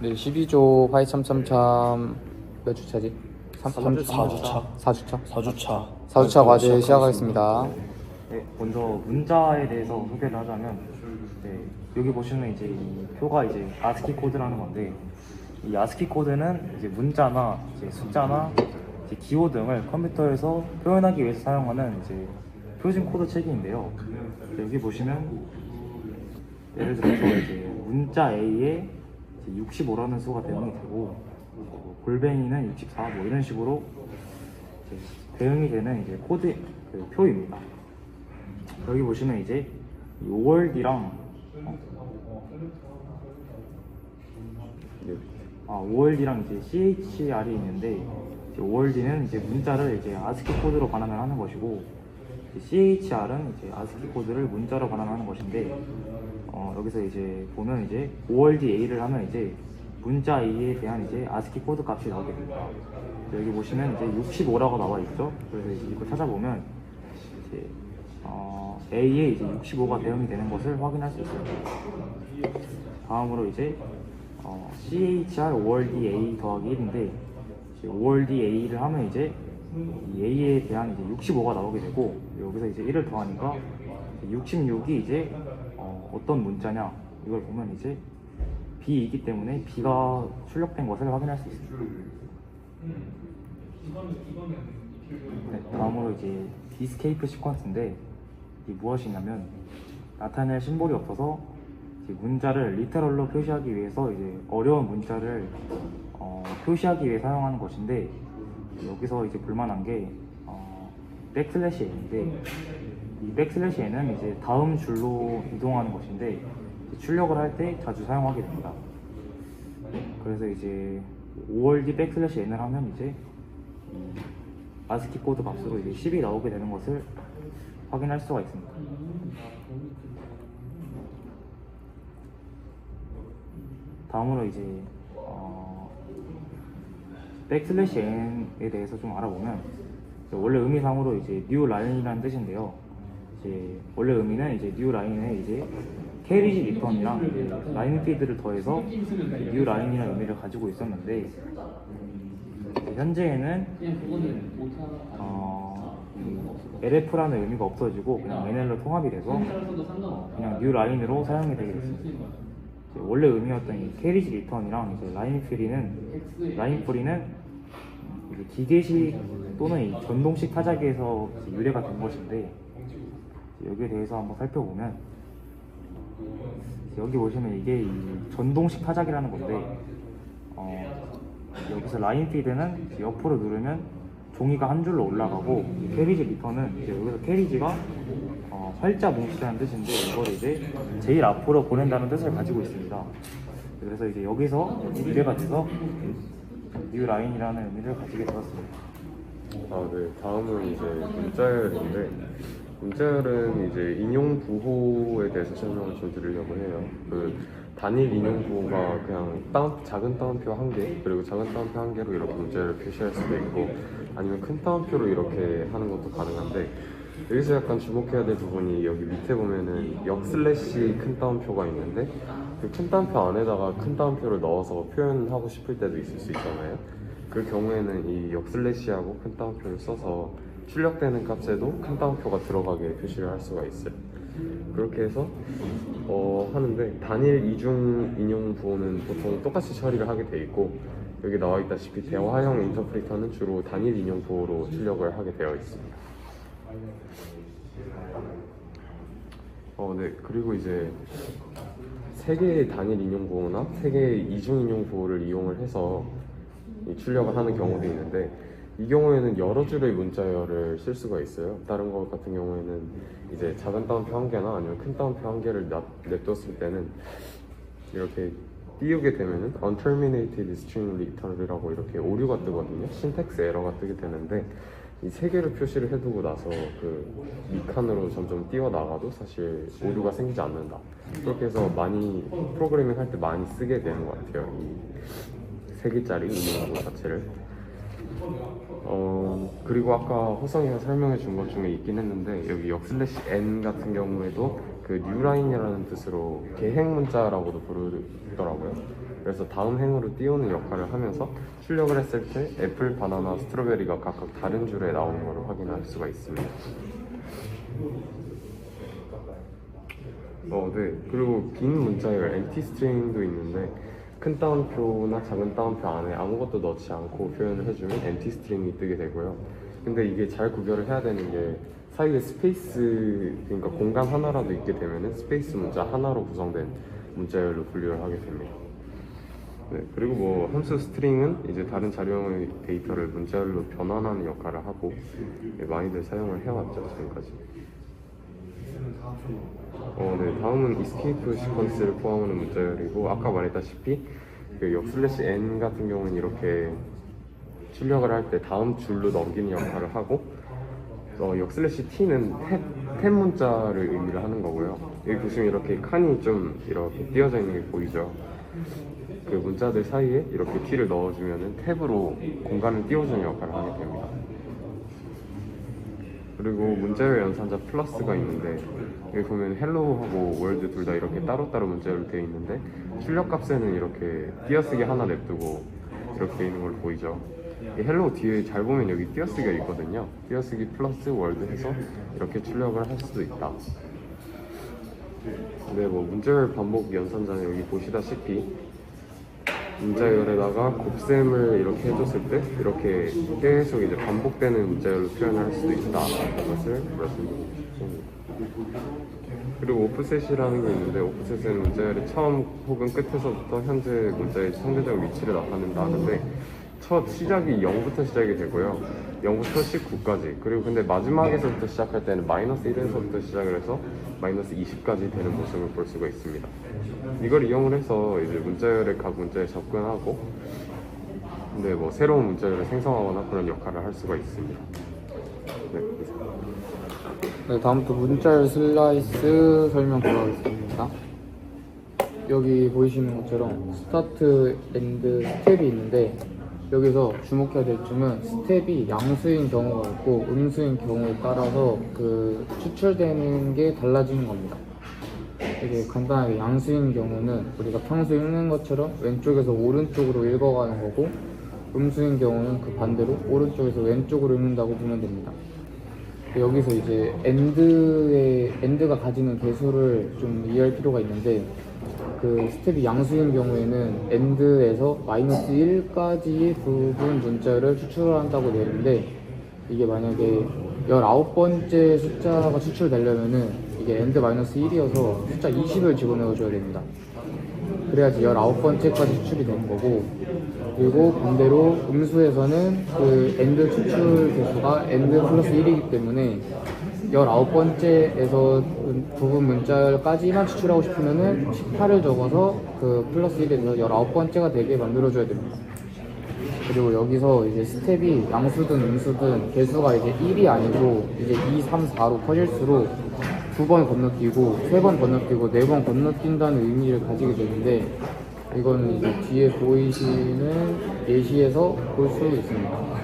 네, 12조 화이참참참 몇 주차지? 4주차. 4주차? 4주차. 4주차 과제 시작하겠습니다. 네, 먼저 문자에 대해서 소개를 하자면, 네, 여기 보시면 이제 이 표가 이제 아스키 코드라는 건데, 이 아스키 코드는 이제 문자나 이제 숫자나 이제 기호 등을 컴퓨터에서 표현하기 위해서 사용하는 이제 표준 코드 체계인데요. 여기 보시면 예를 들어서 이제 문자 A에 65라는 수가 대응이 되고, 골뱅이는 64, 뭐 이런 식으로 이제 대응이 되는 이제 코드 그 표입니다. 여기 보시면 이제 이 ORD랑 ORD랑 이제 CHR이 있는데, 이제 ORD는 이제 문자를 이제 아스키 코드로 반환을 하는 것이고, CHR은 이제 아스키 코드를 문자로 반환하는 것인데, 여기서 이제 보면 이제 ORD A를 하면 이제 문자 A에 대한 이제 아스키 코드 값이 나오게 됩니다. 여기 보시면 이제 65라고 나와 있죠. 그래서 이제 이거 찾아보면 이제 A에 이제 65가 대응이 되는 것을 확인할 수 있어요. 다음으로 이제 CHR ORD A 더하기 1인데, ORD A를 하면 이제 이 A에 대한 이제 65가 나오게 되고, 여기서 이제 1을 더하니까 66이 이제 어떤 문자냐, 이걸 보면 이제 B이기 때문에 B가 출력된 것을 확인할 수 있습니다. 네, 다음으로 이제 디스케이프 시퀀스인데, 이게 무엇이냐면 나타낼 심볼이 없어서 이제 문자를 리터럴로 표시하기 위해서 이제 어려운 문자를 표시하기 위해 사용하는 것인데, 여기서 이제 볼만한 게 백슬래시 n인데, 이 백슬래시 n은 이제 다음 줄로 이동하는 것인데 출력을 할 때 자주 사용하게 됩니다. 그래서 이제 5월D 백슬래시 n을 하면 이제 아스키 코드 값으로 이제 10이 나오게 되는 것을 확인할 수가 있습니다. 다음으로 이제 백슬래시 n에 대해서 좀 알아보면, 원래 의미상으로 이제 new line이라는 뜻인데요. 이제 원래 의미는 이제 new line에 이제 캐리지 리턴이랑 이제 라인 피드를 더해서 new line이라는 의미를 가지고 있었는데, 현재에는 LF라는 의미가 없어지고 그냥 NL로 통합이 돼서 그냥 new line으로 사용이 되게 됐습니다. 원래 의미였던 이 캐리지 리턴이랑 이제 라인 프리는 기계식 또는 이 전동식 타자기에서 유래가 된 것인데, 여기에 대해서 한번 살펴보면, 여기 보시면 이게 이 전동식 타자기라는 건데, 여기서 라인 피드는 옆으로 누르면 종이가 한 줄로 올라가고, 이 캐리지 리턴은 이제 여기서 캐리지가 활자 뭉치다는 뜻인데, 이걸 이제 제일 앞으로 보낸다는 뜻을 가지고 있습니다. 그래서 이제 여기서 유래가 돼서 뉴 라인이라는 의미를 가지게 되었습니다. 네. 다음은 이제 문자열인데, 문자열은 이제 인용 부호에 대해서 설명을 좀 드리려고 해요. 그 단일 인용 부호가 그냥 작은 따옴표 한 개, 그리고 작은 따옴표 한 개로 이렇게 문자열을 표시할 수도 있고, 아니면 큰 따옴표로 이렇게 하는 것도 가능한데, 여기서 약간 주목해야 될 부분이 여기 밑에 보면은 역슬래시 큰 따옴표가 있는데, 그 큰 따옴표 안에다가 큰 따옴표를 넣어서 표현하고 싶을 때도 있을 수 있잖아요. 그 경우에는 이 역슬래시하고 큰 따옴표를 써서 출력되는 값에도 큰 따옴표가 들어가게 표시를 할 수가 있어요. 그렇게 해서 하는데, 단일 이중 인용 부호는 보통 똑같이 처리를 하게 돼 있고, 여기 나와 있다시피 대화형 인터프리터는 주로 단일 인용 부호로 출력을 하게 되어 있습니다. 네. 그리고 이제 3개의 단일 인용 부호나 3개의 이중 인용 부호를 이용을 해서 출력을 하는 경우도 있는데, 이 경우에는 여러 줄의 문자열을 쓸 수가 있어요. 다른 것 같은 경우에는 이제 작은 따옴표 한 개나 아니면 큰 따옴표 한 개를 냅뒀을 때는 이렇게 띄우게 되면은 unterminated string return이라고 이렇게 오류가 뜨거든요. 신텍스 에러가 뜨게 되는데, 이 3개를 표시를 해두고 나서 그 밑칸으로 점점 띄워나가도 사실 오류가 생기지 않는다. 그렇게 해서 많이 프로그래밍 할 때 많이 쓰게 되는 것 같아요, 이 3개짜리 인용부 자체를. 그리고 아까 호성이가 설명해 준 것 중에 있긴 했는데, 여기 역슬래시 n 같은 경우에도 그 뉴라인이라는 뜻으로 계행 문자라고도 부르더라고요. 그래서 다음 행으로 띄우는 역할을 하면서 출력을 했을 때 애플, 바나나, 스트로베리가 각각 다른 줄에 나오는 것을 확인할 수가 있습니다. 네. 그리고 빈 문자열 empty string도 있는데 큰 따옴표나 작은 따옴표 안에 아무것도 넣지 않고 표현을 해주면 empty string이 뜨게 되고요. 근데 이게 잘 구별을 해야 되는 게 사이에 스페이스, 그러니까 공간 하나라도 있게 되면은 스페이스 문자 하나로 구성된 문자열로 분류를 하게 됩니다. 네, 그리고 뭐 함수 스트링은 이제 다른 자료형의 데이터를 문자열로 변환하는 역할을 하고 많이들 사용을 해왔죠, 지금까지. 네, 다음은 escape 시퀀스를 포함하는 문자열이고, 아까 말했다시피 그 역/n 같은 경우는 이렇게 출력을 할 때 다음 줄로 넘기는 역할을 하고, 역/t는 탭 문자를 의미를 하는 거고요. 여기 보시면 이렇게 칸이 좀 이렇게 띄어져 있는 게 보이죠? 그 문자들 사이에 이렇게 t를 넣어주면은 탭으로 공간을 띄워주는 역할을 하게 됩니다. 그리고 문자열 연산자 플러스가 있는데, 여기 보면 헬로우하고 월드 둘 다 이렇게 따로따로 문자열로 되어 있는데, 출력값에는 이렇게 띄어쓰기 하나 냅두고 이렇게 되어 있는 걸 보이죠? 이 헬로우 뒤에 잘 보면 여기 띄어쓰기가 있거든요. 띄어쓰기 플러스 월드 해서 이렇게 출력을 할 수도 있다. 근데 뭐 문자열 반복 연산자는 여기 보시다시피 문자열에다가 곱셈을 이렇게 해줬을 때 이렇게 계속 이제 반복되는 문자열로 표현을 할 수도 있다. 라는 것을 말씀드리고 싶습니다. 그리고 오프셋이라는 게 있는데, 오프셋은 문자열의 처음 혹은 끝에서부터 현재 문자의 상대적 위치를 나타낸다 하는데, 첫 시작이 0부터 시작이 되고요. 0부터 19까지. 그리고 근데 마지막에서부터 시작할 때는 마이너스 1에서부터 시작을 해서 마이너스 20까지 되는 모습을 볼 수가 있습니다. 이걸 이용을 해서 이제 문자열의 각 문자에 접근하고, 근데 뭐 새로운 문자열을 생성하거나 그런 역할을 할 수가 있습니다. 네, 네, 다음부터 문자열 슬라이스 설명 들어가겠습니다. 여기 보이시는 것처럼 스타트, 엔드, 스텝이 있는데, 여기서 주목해야 될 점은 스텝이 양수인 경우가 있고 음수인 경우에 따라서 그 추출되는 게 달라지는 겁니다. 이게 간단하게 양수인 경우는 우리가 평소 읽는 것처럼 왼쪽에서 오른쪽으로 읽어가는 거고, 음수인 경우는 그 반대로 오른쪽에서 왼쪽으로 읽는다고 보면 됩니다. 여기서 이제 엔드가 가지는 개수를 좀 이해할 필요가 있는데, 그 스텝이 양수인 경우에는 엔드에서 마이너스 1까지의 부분 문자를 추출한다고 되는데, 이게 만약에 19번째 숫자가 추출되려면은 이게 엔드 마이너스 1이어서 숫자 20을 집어넣어줘야 됩니다. 그래야지 19번째까지 추출이 되는 거고, 그리고 반대로 음수에서는 그 엔드 추출 개수가 엔드 플러스 1이기 때문에 19번째에서 부분 문자까지만 추출하고 싶으면은 18을 적어서 그 플러스 1에서 19번째가 되게 만들어줘야 됩니다. 그리고 여기서 이제 스텝이 양수든 음수든 개수가 이제 1이 아니고 이제 2, 3, 4로 커질수록 2번 건너뛰고 3번 건너뛰고 4번 건너뛴다는 의미를 가지게 되는데, 이거는 이제 뒤에 보이시는 예시에서 볼 수 있습니다.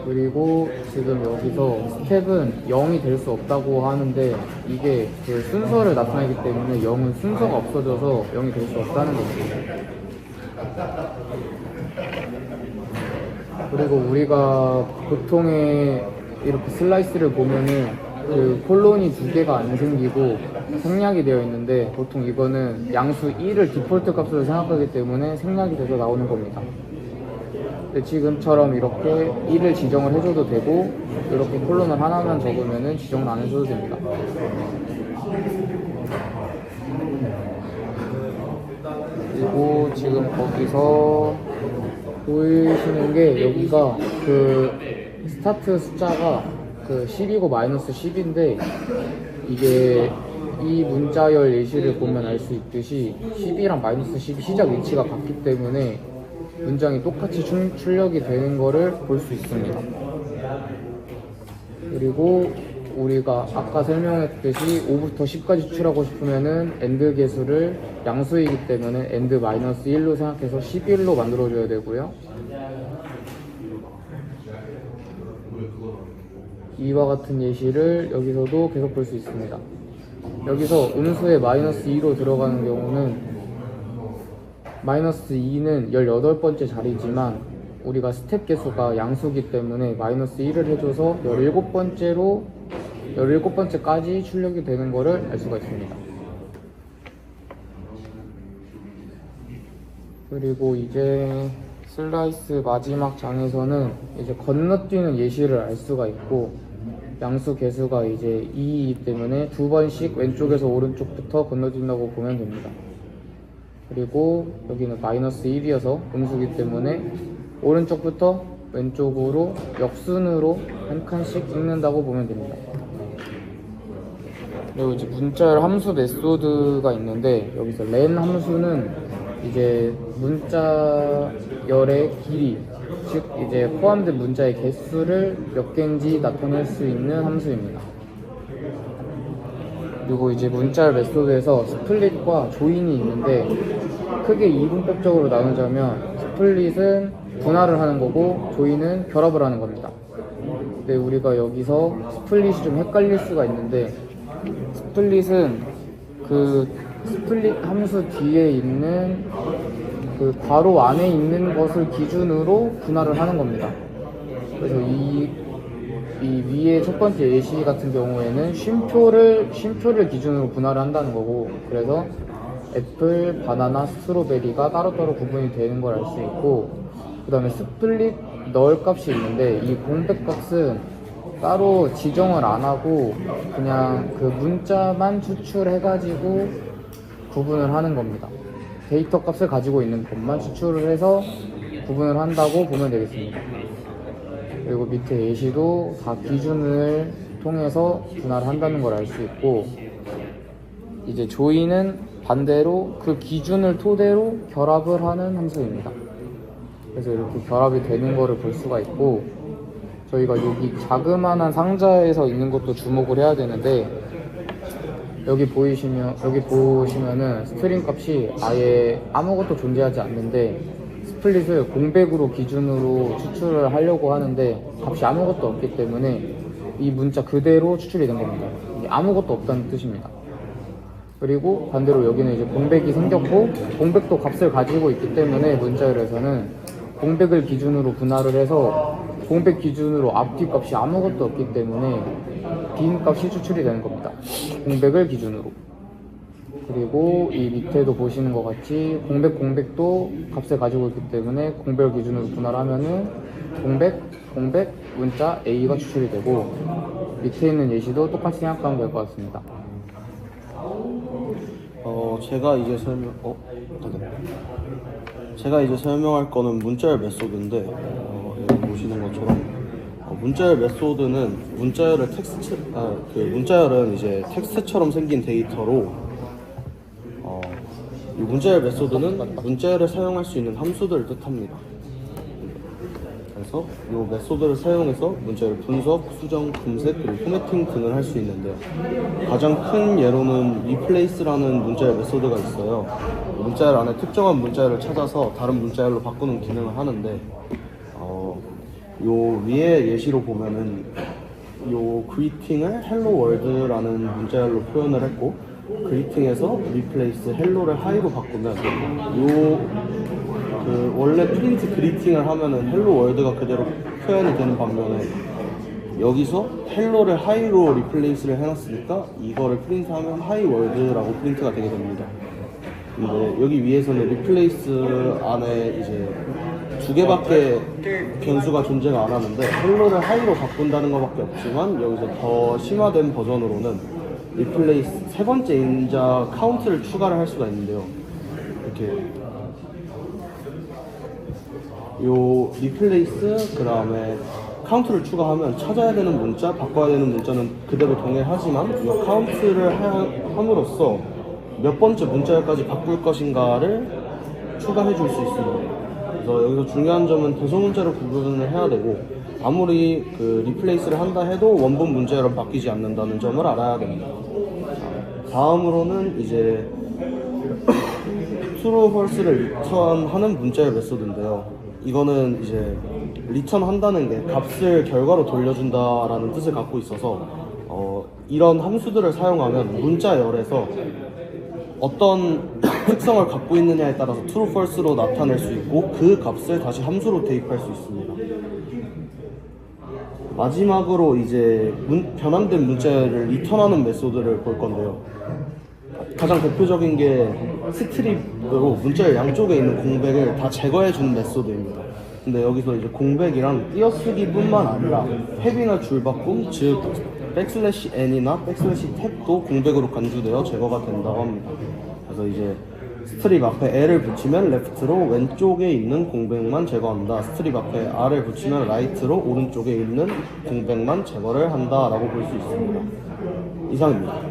그리고 지금 여기서 스텝은 0이 될 수 없다고 하는데, 이게 그 순서를 나타내기 때문에 0은 순서가 없어져서 0이 될 수 없다는 거죠. 그리고 우리가 보통의 이렇게 슬라이스를 보면은 그 콜론이 2개가 안 생기고 생략이 되어 있는데, 보통 이거는 양수 1을 디폴트 값으로 생각하기 때문에 생략이 돼서 나오는 겁니다. 지금처럼 이렇게 1을 지정을 해줘도 되고, 이렇게 콜론을 하나만 적으면 지정을 안 해줘도 됩니다. 그리고 지금 거기서 보이시는 게, 여기가 그 스타트 숫자가 그 10이고 마이너스 10인데, 이게 이 문자열 예시를 보면 알 수 있듯이 10이랑 마이너스 10이 시작 위치가 같기 때문에 문장이 똑같이 출력이 되는 거를 볼 수 있습니다. 그리고 우리가 아까 설명했듯이 5부터 10까지 추출하고 싶으면은 엔드 개수를 양수이기 때문에 엔드 마이너스 1로 생각해서 11로 만들어줘야 되고요. 이와 같은 예시를 여기서도 계속 볼 수 있습니다. 여기서 음수에 -2로 들어가는 경우는 -2는 18번째 자리지만 우리가 스텝 개수가 양수기 때문에 -1을 해줘서 17번째까지 출력이 되는 거를 알 수가 있습니다. 그리고 이제 슬라이스 마지막 장에서는 이제 건너뛰는 예시를 알 수가 있고, 양수 개수가 이제 2이기 때문에 2번씩 왼쪽에서 오른쪽부터 건너뛴다고 보면 됩니다. 그리고 여기는 -1이어서 음수기 때문에 오른쪽부터 왼쪽으로 역순으로 한 칸씩 읽는다고 보면 됩니다. 그리고 이제 문자열 함수 메소드가 있는데, 여기서 len 함수는 이제 문자열의 길이, 즉 이제 포함된 문자의 개수를 몇 개인지 나타낼 수 있는 함수입니다. 그리고 이제 문자열 메소드에서 스플릿과 조인이 있는데, 크게 이분법적으로 나누자면 스플릿은 분할을 하는 거고 조인은 결합을 하는 겁니다. 근데 우리가 여기서 스플릿이 좀 헷갈릴 수가 있는데, 스플릿은 그 스플릿 함수 뒤에 있는 그 괄호 안에 있는 것을 기준으로 분할을 하는 겁니다. 그래서 이 위에 첫 번째 예시 같은 경우에는 쉼표를 기준으로 분할을 한다는 거고, 그래서 애플, 바나나, 스트로베리가 따로따로 구분이 되는 걸 알 수 있고, 그 다음에 스플릿 넣을 값이 있는데, 이 공백 값은 따로 지정을 안 하고 그냥 그 문자만 추출해가지고 구분을 하는 겁니다. 데이터 값을 가지고 있는 것만 추출을 해서 구분을 한다고 보면 되겠습니다. 그리고 밑에 예시도 다 기준을 통해서 분할을 한다는 걸 알 수 있고, 이제 조인은 반대로 그 기준을 토대로 결합을 하는 함수입니다. 그래서 이렇게 결합이 되는 거를 볼 수가 있고, 저희가 여기 자그마한 상자에서 있는 것도 주목을 해야 되는데, 여기 보시면은 스트링 값이 아예 아무것도 존재하지 않는데, 스플릿을 공백으로 기준으로 추출을 하려고 하는데 값이 아무것도 없기 때문에 이 문자 그대로 추출이 된 겁니다. 이게 아무것도 없다는 뜻입니다. 그리고 반대로 여기는 이제 공백이 생겼고, 공백도 값을 가지고 있기 때문에 문자열에서는 공백을 기준으로 분할을 해서 공백 기준으로 앞뒤 값이 아무것도 없기 때문에 빈 값이 추출이 되는 겁니다. 공백을 기준으로. 그리고 이 밑에도 보시는 것 같이 공백도 값을 가지고 있기 때문에 공백을 기준으로 분할하면은 공백, 문자 A가 추출이 되고, 밑에 있는 예시도 똑같이 생각하면 될 것 같습니다. 제가 이제 설명할 거는 문자열 메소드인데, 여기 보시는 것처럼 문자열 메소드는 문자열은 이제 텍스트처럼 생긴 데이터로, 이 문자열 메소드는 문자열을 사용할 수 있는 함수들을 뜻합니다. 그래서 이 메소드를 사용해서 문자열 분석, 수정, 검색, 그리고 포매팅 등을 할 수 있는데요. 가장 큰 예로는 replace라는 문자열 메소드가 있어요. 문자열 안에 특정한 문자열을 찾아서 다른 문자열로 바꾸는 기능을 하는데, 요 위에 예시로 보면은 요 greeting을 hello world라는 문자열로 표현을 했고, greeting에서 replace hello를 high로 바꾸면 원래 프린트 greeting을 하면은 hello world가 그대로 표현이 되는 반면에, 여기서 hello를 high로 replace를 해놨으니까 이거를 프린트하면 hi world라고 프린트가 되게 됩니다. 근데 여기 위에서는 replace 안에 이제 두 개밖에 변수가 존재가 안 하는데 hello를 high로 바꾼다는 것밖에 없지만, 여기서 더 심화된 버전으로는 replace 세 번째 인자 count를 추가를 할 수가 있는데요. 이렇게 요 replace 그 다음에 count를 추가하면 찾아야 되는 문자, 바꿔야 되는 문자는 그대로 동일하지만 요 count를 함으로써 몇 번째 문자열까지 바꿀 것인가를 추가해 줄 수 있습니다. 그래서 여기서 중요한 점은 대소문자로 구분을 해야 되고, 아무리 그 리플레이스를 한다 해도 원본 문자열은 바뀌지 않는다는 점을 알아야 됩니다. 다음으로는 이제 true, false를 리턴하는 문자열 메소드인데요. 이거는 이제 리턴한다는 게 값을 결과로 돌려준다라는 뜻을 갖고 있어서, 이런 함수들을 사용하면 문자열에서 어떤 특성을 갖고 있느냐에 따라서 true, false로 나타낼 수 있고 그 값을 다시 함수로 대입할 수 있습니다. 마지막으로 이제 변환된 문자열을 리턴하는 메소드를 볼 건데요. 가장 대표적인 게 스트립으로 문자열 양쪽에 있는 공백을 다 제거해 주는 메소드입니다. 근데 여기서 이제 공백이랑 띄어쓰기뿐만 아니라 탭이나 줄바꿈, 즉 \n이나 \탭도 공백으로 간주되어 제거가 된다고 합니다. 그래서 이제 스트립 앞에 L을 붙이면 left로 왼쪽에 있는 공백만 제거한다. 스트립 앞에 R을 붙이면 right로 오른쪽에 있는 공백만 제거를 한다라고 볼 수 있습니다. 이상입니다.